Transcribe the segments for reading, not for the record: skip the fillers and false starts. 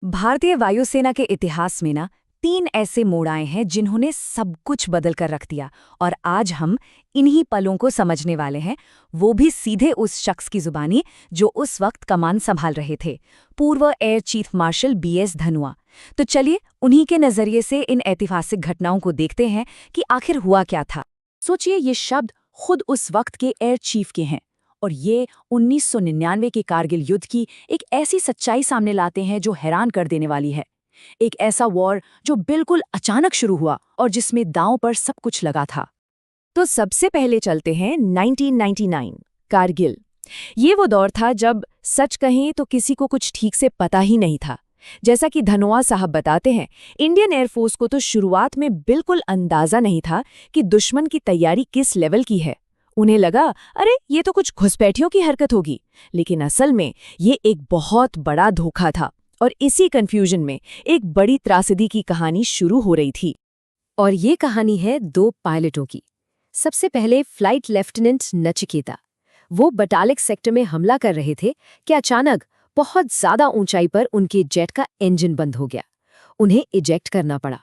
भारतीय वायुसेना के इतिहास में ना 3 ऐसे मोड़ आए हैं जिन्होंने सब कुछ बदल कर रख दिया। और आज हम इन्हीं पलों को समझने वाले हैं, वो भी सीधे उस शख्स की जुबानी जो उस वक्त कमान संभाल रहे थे, पूर्व air chief marshal BS Dhanoa. तो चलिए उन्हीं के नजरिए से इन ऐतिहासिक घटनाओं को देखते हैं कि आखिर हुआ क्या था। सोचिए, ये शब्द खुद उस वक्त के एयर चीफ के हैं और ये 1999 के कारगिल युद्ध की एक ऐसी सच्चाई सामने लाते हैं जो हैरान कर देने वाली है। एक ऐसा वॉर जो बिल्कुल अचानक शुरू हुआ और जिसमें दांव पर सब कुछ लगा था। तो सबसे पहले चलते हैं 1999 कारगिल। ये वो दौर था जब सच कहें तो किसी को कुछ ठीक से पता ही नहीं था। जैसा कि धनोआ साहब बताते हैं, इंडियन एयरफोर्स को तो शुरुआत में बिल्कुल अंदाजा नहीं था कि दुश्मन की तैयारी किस लेवल की है। उन्हें लगा, अरे ये तो कुछ घुसपैठियों की हरकत होगी, लेकिन असल में ये एक बहुत बड़ा धोखा था। और इसी कंफ्यूजन में एक बड़ी त्रासदी की कहानी शुरू हो रही थी। और ये कहानी है 2 पायलटों की। सबसे पहले फ्लाइट लेफ्टिनेंट नचिकेता। वो बटालिक सेक्टर में हमला कर रहे थे कि अचानक बहुत ज्यादा ऊंचाई पर उनके जेट का इंजन बंद हो गया। उन्हें इजेक्ट करना पड़ा।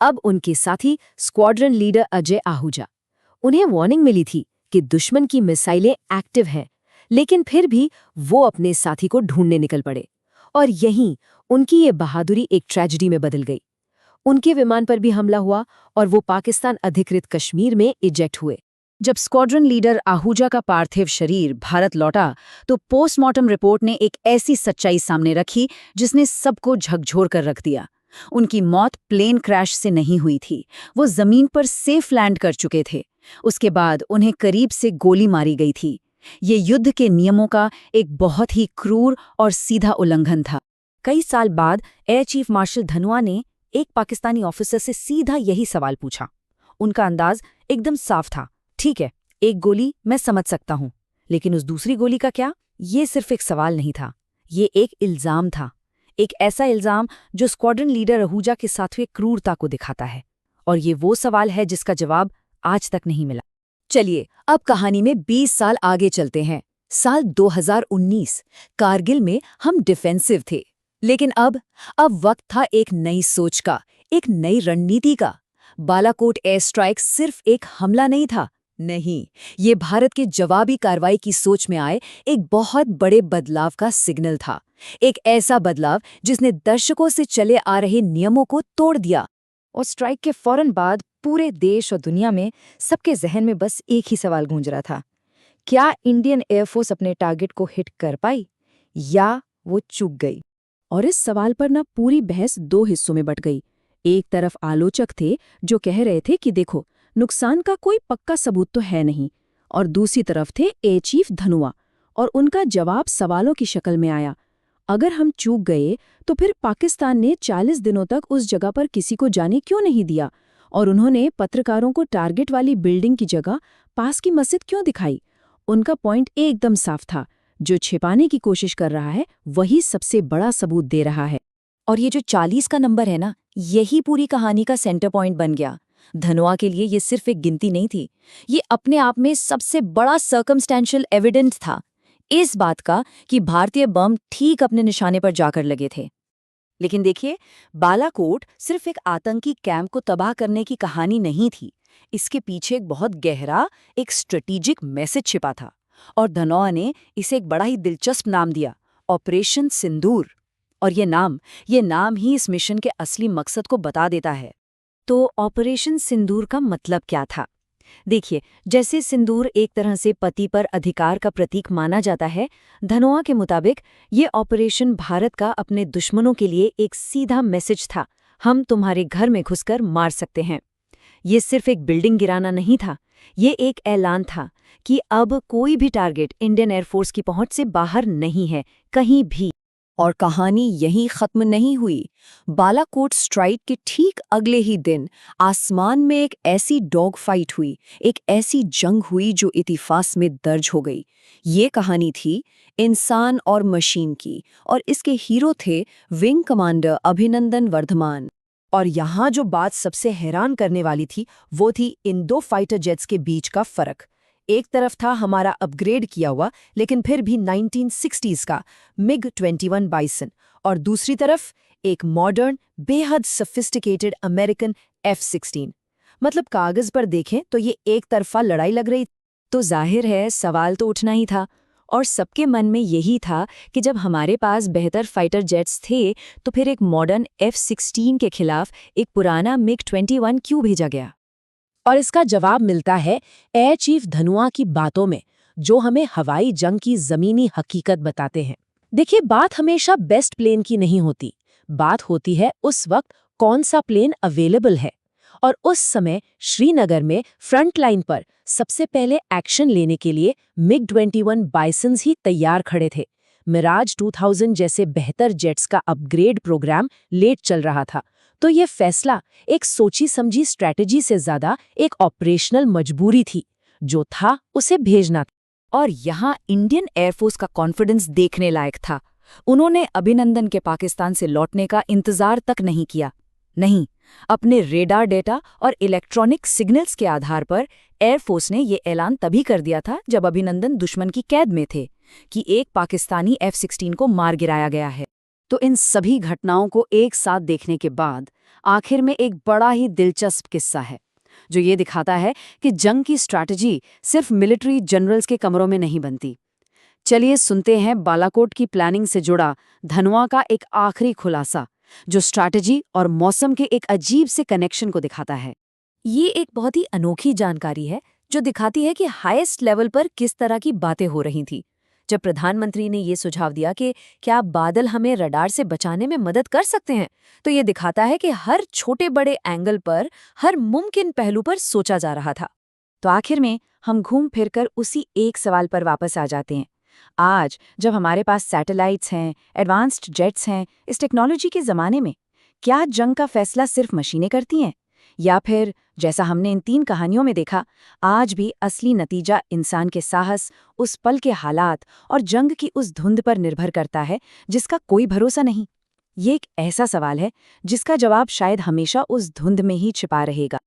अब उनके साथी स्क्वाड्रन लीडर अजय आहूजा। उन्हें वार्निंग मिली थी कि दुश्मन की मिसाइलें एक्टिव हैं, लेकिन फिर भी वो अपने साथी को ढूंढने निकल पड़े। और यहीं उनकी ये बहादुरी एक ट्रेजेडी में बदल गई। उनके विमान पर भी हमला हुआ और वो पाकिस्तान अधिकृत कश्मीर में इजेक्ट हुए। जब स्क्वाड्रन लीडर आहूजा का पार्थिव शरीर भारत लौटा तो पोस्टमार्टम रिपोर्ट ने एक ऐसी सच्चाई सामने रखी जिसने सबको झकझोर कर रख दिया। उनकी मौत प्लेन क्रैश से नहीं हुई थी, वो जमीन पर सेफ लैंड कर चुके थे। उसके बाद उन्हें करीब से गोली मारी गई थी। ये युद्ध के नियमों का एक बहुत ही क्रूर और सीधा उल्लंघन था। कई साल बाद एयर चीफ मार्शल धनोआ ने एक पाकिस्तानी ऑफिसर से सीधा यही सवाल पूछा। उनका अंदाज एकदम साफ था, ठीक है, एक गोली मैं समझ सकता हूं, लेकिन उस दूसरी गोली का क्या? ये सिर्फ एक सवाल नहीं था, ये एक इल्जाम था। एक ऐसा इल्जाम जो स्क्वाड्रन लीडर आहूजा के साथ हुए क्रूरता को दिखाता है। और ये वो सवाल है जिसका जवाब आज तक नहीं मिला। चलिए अब कहानी में 20 साल आगे चलते हैं। साल 2019। कारगिल में हम डिफेंसिव थे, लेकिन अब वक्त था एक नई सोच का, एक नई रणनीति का। बालाकोट एयर स्ट्राइक सिर्फ एक हमला नहीं था, नहीं, ये भारत के जवाबी कार्रवाई की सोच में आए एक बहुत बड़े बदलाव का सिग्नल था। एक ऐसा बदलाव जिसने दशकों से चले आ रहे नियमों को तोड़ दिया। और स्ट्राइक के फौरन बाद पूरे देश और दुनिया में सबके जहन में बस एक ही सवाल गूंज रहा था, क्या इंडियन एयरफोर्स अपने टारगेट को हिट कर पाई या वो चूक गई? और इस सवाल पर ना पूरी बहस 2 हिस्सों में बंट गई। एक तरफ आलोचक थे जो कह रहे थे कि देखो, नुकसान का कोई पक्का सबूत तो है नहीं, और दूसरी तरफ थे एयर चीफ धनोआ, और उनका जवाब सवालों की शक्ल में आया, अगर हम चूक गए तो फिर पाकिस्तान ने 40 दिनों तक उस जगह पर किसी को जाने क्यों नहीं दिया, और उन्होंने पत्रकारों को टारगेट वाली बिल्डिंग की जगह पास की मस्जिद क्यों दिखाई? उनका पॉइंट एकदम साफ था, जो छिपाने की कोशिश कर रहा है वही सबसे बड़ा सबूत दे रहा है। और ये जो 40 का नंबर है ना, यही पूरी कहानी का सेंटर पॉइंट बन गया। धनोआ के लिए ये सिर्फ एक गिनती नहीं थी, ये अपने आप में सबसे बड़ा सर्कमस्टेंशियल एविडेंस था इस बात का कि भारतीय बम ठीक अपने निशाने पर जाकर लगे थे। लेकिन देखिए, बालाकोट सिर्फ एक आतंकी कैंप को तबाह करने की कहानी नहीं थी, इसके पीछे एक बहुत गहरा, एक स्ट्रेटेजिक मैसेज छिपा था। और धनोआ ने इसे एक बड़ा ही दिलचस्प नाम दिया, ऑपरेशन सिंदूर। और ये नाम ही इस मिशन के असली मकसद को बता देता है। तो ऑपरेशन सिंदूर का मतलब क्या था? देखिए, जैसे सिंदूर एक तरह से पति पर अधिकार का प्रतीक माना जाता है, धनोआ के मुताबिक ये ऑपरेशन भारत का अपने दुश्मनों के लिए एक सीधा मैसेज था, हम तुम्हारे घर में घुसकर मार सकते हैं। ये सिर्फ एक बिल्डिंग गिराना नहीं था, ये एक ऐलान था कि अब कोई भी टारगेट इंडियन एयरफोर्स की पहुंच से बाहर नहीं है, कहीं भी। और कहानी यहीं खत्म नहीं हुई। बालाकोट स्ट्राइक के ठीक अगले ही दिन आसमान में एक ऐसी डॉग फाइट हुई, एक ऐसी जंग हुई जो इतिहास में दर्ज हो गई। ये कहानी थी इंसान और मशीन की, और इसके हीरो थे विंग कमांडर अभिनंदन वर्धमान। और यहाँ जो बात सबसे हैरान करने वाली थी वो थी इन 2 फाइटर जेट्स के बीच का फर्क। एक तरफ था हमारा अपग्रेड किया हुआ लेकिन फिर भी 1960s का MiG-21 बाइसन और दूसरी तरफ एक मॉडर्न बेहद सफिस्टिकेटेड अमेरिकन F-16। मतलब कागज पर देखें तो ये एक तरफा लड़ाई लग रही। तो जाहिर है सवाल तो उठना ही था और सबके मन में यही था कि जब हमारे पास बेहतर फाइटर जेट्स थे तो फिर एक मॉडर्न F-16 के खिलाफ एक पुराना MiG-21 क्यों भेजा गया। और इसका जवाब मिलता है एयर चीफ धनुआ की बातों में, जो हमें हवाई जंग की जमीनी हकीकत बताते हैं। देखिए, बात हमेशा बेस्ट प्लेन की नहीं होती, बात होती है उस वक्त कौन सा प्लेन अवेलेबल है। और उस समय श्रीनगर में फ्रंट लाइन पर सबसे पहले एक्शन लेने के लिए MiG-21 बाइसन्स ही तैयार खड़े थे। मिराज 2000 जैसे बेहतर जेट्स का अपग्रेड प्रोग्राम लेट चल रहा था। तो ये फैसला एक सोची समझी स्ट्रैटेजी से ज्यादा एक ऑपरेशनल मजबूरी थी, जो था उसे भेजना था। और यहाँ इंडियन एयरफोर्स का कॉन्फिडेंस देखने लायक था। उन्होंने अभिनंदन के पाकिस्तान से लौटने का इंतजार तक नहीं किया। नहीं, अपने रेडार डेटा और इलेक्ट्रॉनिक सिग्नल्स के आधार पर एयरफोर्स ने ये ऐलान तभी कर दिया था जब अभिनंदन दुश्मन की कैद में थे कि एक पाकिस्तानी F-16 को मार गिराया गया है। तो इन सभी घटनाओं को एक साथ देखने के बाद आखिर में एक बड़ा ही दिलचस्प किस्सा है, जो ये दिखाता है कि जंग की स्ट्रैटेजी सिर्फ मिलिट्री जनरल्स के कमरों में नहीं बनती। चलिए सुनते हैं बालाकोट की प्लानिंग से जुड़ा धनुआ का एक आखिरी खुलासा, जो स्ट्रैटेजी और मौसम के एक अजीब से कनेक्शन को दिखाता है। ये एक बहुत ही अनोखी जानकारी है जो दिखाती है कि हाईएस्ट लेवल पर किस तरह की बातें हो रही थी। जब प्रधानमंत्री ने ये सुझाव दिया कि क्या बादल हमें रडार से बचाने में मदद कर सकते हैं, तो ये दिखाता है कि हर छोटे बड़े एंगल पर, हर मुमकिन पहलू पर सोचा जा रहा था। तो आखिर में हम घूम फिर कर उसी एक सवाल पर वापस आ जाते हैं। आज जब हमारे पास सैटेलाइट्स हैं, एडवांस्ड जेट्स हैं, इस टेक्नोलॉजी के ज़माने में क्या जंग का फैसला सिर्फ मशीनें करती हैं, या फिर जैसा हमने इन 3 कहानियों में देखा, आज भी असली नतीजा इंसान के साहस, उस पल के हालात और जंग की उस धुंध पर निर्भर करता है जिसका कोई भरोसा नहीं। ये एक ऐसा सवाल है जिसका जवाब शायद हमेशा उस धुंध में ही छिपा रहेगा।